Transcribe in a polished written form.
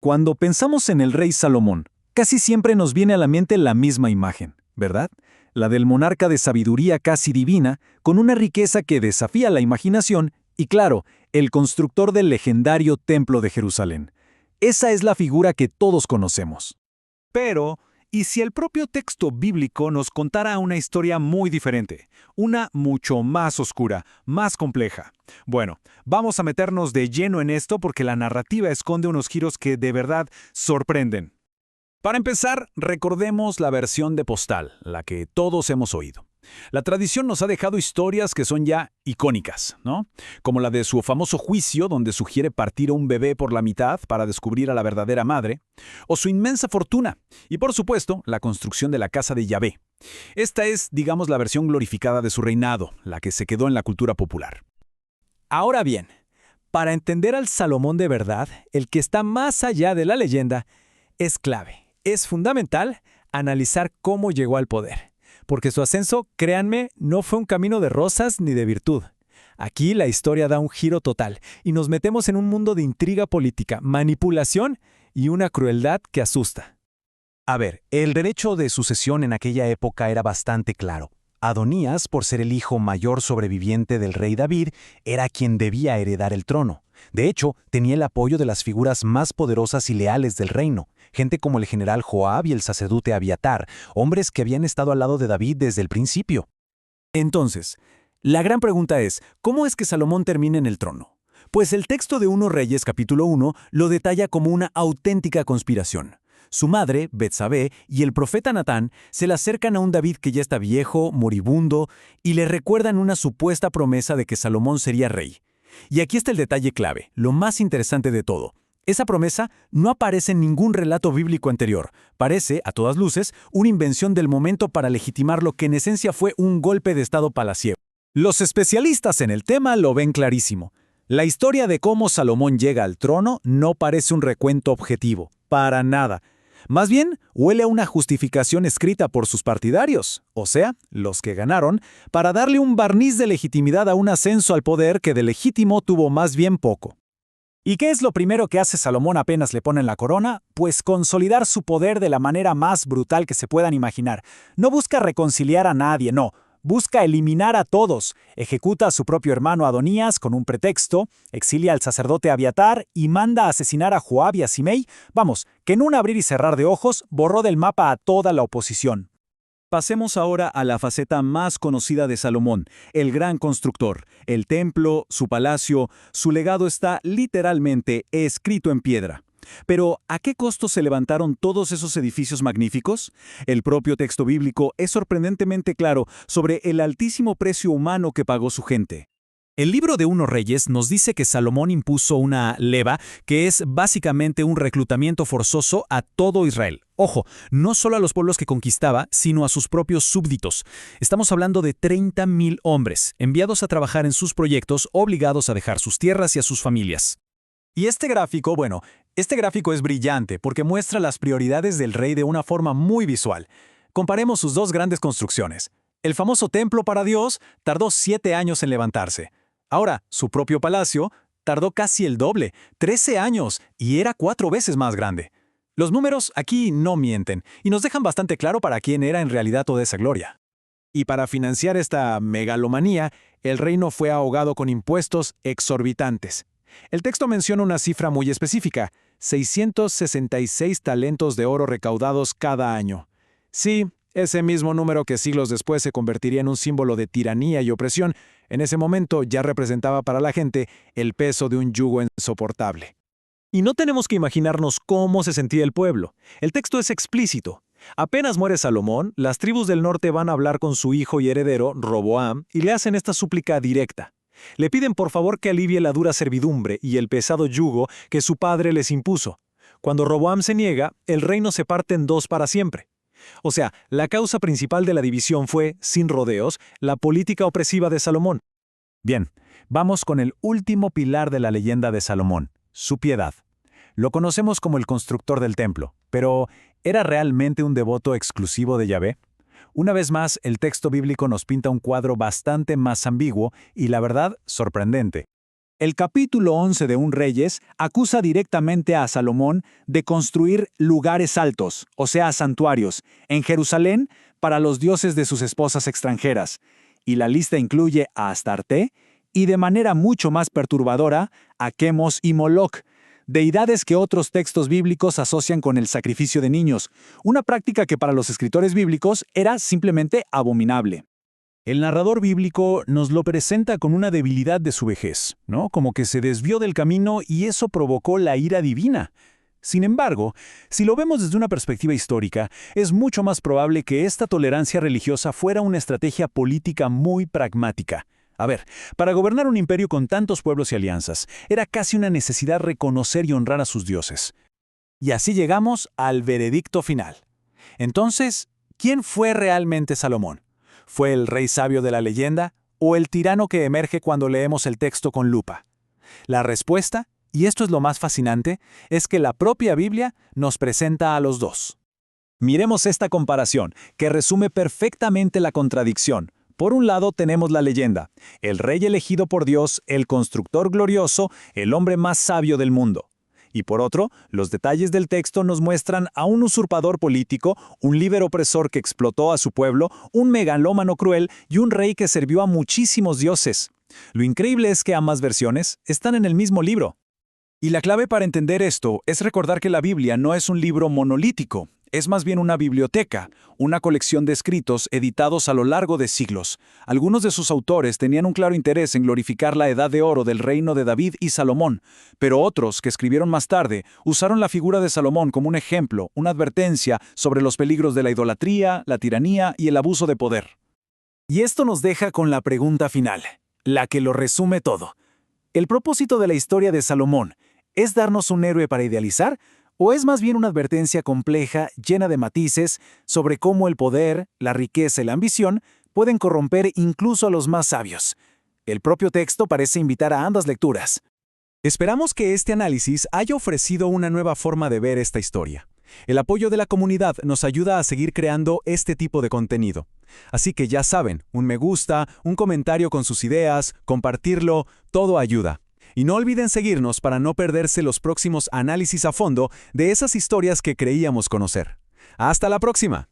Cuando pensamos en el rey Salomón, casi siempre nos viene a la mente la misma imagen, ¿verdad? La del monarca de sabiduría casi divina, con una riqueza que desafía la imaginación, y claro, el constructor del legendario Templo de Jerusalén. Esa es la figura que todos conocemos. Pero, ¿y si el propio texto bíblico nos contara una historia muy diferente? Una mucho más oscura, más compleja. Bueno, vamos a meternos de lleno en esto porque la narrativa esconde unos giros que de verdad sorprenden. Para empezar, recordemos la versión de Postal, la que todos hemos oído. La tradición nos ha dejado historias que son ya icónicas, ¿no? Como la de su famoso juicio, donde sugiere partir a un bebé por la mitad para descubrir a la verdadera madre, o su inmensa fortuna, y por supuesto, la construcción de la casa de Yahvé. Esta es, digamos, la versión glorificada de su reinado, la que se quedó en la cultura popular. Ahora bien, para entender al Salomón de verdad, el que está más allá de la leyenda, es clave, es fundamental analizar cómo llegó al poder. Porque su ascenso, créanme, no fue un camino de rosas ni de virtud. Aquí la historia da un giro total y nos metemos en un mundo de intriga política, manipulación y una crueldad que asusta. A ver, el derecho de sucesión en aquella época era bastante claro. Adonías, por ser el hijo mayor sobreviviente del rey David, era quien debía heredar el trono. De hecho, tenía el apoyo de las figuras más poderosas y leales del reino, gente como el general Joab y el sacerdote Abiatar, hombres que habían estado al lado de David desde el principio. Entonces, la gran pregunta es, ¿cómo es que Salomón termina en el trono? Pues el texto de 1 Reyes capítulo 1 lo detalla como una auténtica conspiración. Su madre, Betsabé, y el profeta Natán se le acercan a un David que ya está viejo, moribundo, y le recuerdan una supuesta promesa de que Salomón sería rey. Y aquí está el detalle clave, lo más interesante de todo. Esa promesa no aparece en ningún relato bíblico anterior. Parece, a todas luces, una invención del momento para legitimar lo que en esencia fue un golpe de estado palaciego. Los especialistas en el tema lo ven clarísimo. La historia de cómo Salomón llega al trono no parece un recuento objetivo, para nada. Más bien, huele a una justificación escrita por sus partidarios, o sea, los que ganaron, para darle un barniz de legitimidad a un ascenso al poder que de legítimo tuvo más bien poco. ¿Y qué es lo primero que hace Salomón apenas le ponen la corona? Pues consolidar su poder de la manera más brutal que se puedan imaginar. No busca reconciliar a nadie, no. Busca eliminar a todos, ejecuta a su propio hermano Adonías con un pretexto, exilia al sacerdote Abiatar y manda a asesinar a Joab y a Simei, vamos, que en un abrir y cerrar de ojos borró del mapa a toda la oposición. Pasemos ahora a la faceta más conocida de Salomón, el gran constructor. El templo, su palacio, su legado está literalmente escrito en piedra. Pero, ¿a qué costo se levantaron todos esos edificios magníficos? El propio texto bíblico es sorprendentemente claro sobre el altísimo precio humano que pagó su gente. El libro de 1 Reyes nos dice que Salomón impuso una leva, que es básicamente un reclutamiento forzoso a todo Israel. Ojo, no solo a los pueblos que conquistaba, sino a sus propios súbditos. Estamos hablando de 30,000 hombres, enviados a trabajar en sus proyectos, obligados a dejar sus tierras y a sus familias. Y este gráfico es brillante porque muestra las prioridades del rey de una forma muy visual. Comparemos sus dos grandes construcciones. El famoso templo para Dios tardó 7 años en levantarse. Ahora, su propio palacio tardó casi el doble, 13 años, y era 4 veces más grande. Los números aquí no mienten, y nos dejan bastante claro para quién era en realidad toda esa gloria. Y para financiar esta megalomanía, el reino fue ahogado con impuestos exorbitantes. El texto menciona una cifra muy específica, 666 talentos de oro recaudados cada año. Sí, ese mismo número que siglos después se convertiría en un símbolo de tiranía y opresión, en ese momento ya representaba para la gente el peso de un yugo insoportable. Y no tenemos que imaginarnos cómo se sentía el pueblo. El texto es explícito. Apenas muere Salomón, las tribus del norte van a hablar con su hijo y heredero, Roboam, y le hacen esta súplica directa. Le piden por favor que alivie la dura servidumbre y el pesado yugo que su padre les impuso. Cuando Roboam se niega, el reino se parte en dos para siempre. O sea, la causa principal de la división fue, sin rodeos, la política opresiva de Salomón. Bien, vamos con el último pilar de la leyenda de Salomón, su piedad. Lo conocemos como el constructor del templo, pero ¿era realmente un devoto exclusivo de Yahvé? Una vez más, el texto bíblico nos pinta un cuadro bastante más ambiguo y, la verdad, sorprendente. El capítulo 11 de Un Reyes acusa directamente a Salomón de construir lugares altos, o sea, santuarios, en Jerusalén para los dioses de sus esposas extranjeras, y la lista incluye a Astarte y, de manera mucho más perturbadora, a Quemos y Moloc, deidades que otros textos bíblicos asocian con el sacrificio de niños, una práctica que para los escritores bíblicos era simplemente abominable. El narrador bíblico nos lo presenta con una debilidad de su vejez, ¿no? Como que se desvió del camino y eso provocó la ira divina. Sin embargo, si lo vemos desde una perspectiva histórica, es mucho más probable que esta tolerancia religiosa fuera una estrategia política muy pragmática. A ver, para gobernar un imperio con tantos pueblos y alianzas, era casi una necesidad reconocer y honrar a sus dioses. Y así llegamos al veredicto final. Entonces, ¿quién fue realmente Salomón? ¿Fue el rey sabio de la leyenda o el tirano que emerge cuando leemos el texto con lupa? La respuesta, y esto es lo más fascinante, es que la propia Biblia nos presenta a los dos. Miremos esta comparación, que resume perfectamente la contradicción. Por un lado tenemos la leyenda, el rey elegido por Dios, el constructor glorioso, el hombre más sabio del mundo. Y por otro, los detalles del texto nos muestran a un usurpador político, un líder opresor que explotó a su pueblo, un megalómano cruel y un rey que sirvió a muchísimos dioses. Lo increíble es que ambas versiones están en el mismo libro. Y la clave para entender esto es recordar que la Biblia no es un libro monolítico, es más bien una biblioteca, una colección de escritos editados a lo largo de siglos. Algunos de sus autores tenían un claro interés en glorificar la edad de oro del reino de David y Salomón, pero otros, que escribieron más tarde, usaron la figura de Salomón como un ejemplo, una advertencia sobre los peligros de la idolatría, la tiranía y el abuso de poder. Y esto nos deja con la pregunta final, la que lo resume todo. ¿El propósito de la historia de Salomón es darnos un héroe para idealizar? ¿O es más bien una advertencia compleja, llena de matices, sobre cómo el poder, la riqueza y la ambición pueden corromper incluso a los más sabios? El propio texto parece invitar a ambas lecturas. Esperamos que este análisis haya ofrecido una nueva forma de ver esta historia. El apoyo de la comunidad nos ayuda a seguir creando este tipo de contenido. Así que ya saben, un me gusta, un comentario con sus ideas, compartirlo, todo ayuda. Y no olviden seguirnos para no perderse los próximos análisis a fondo de esas historias que creíamos conocer. ¡Hasta la próxima!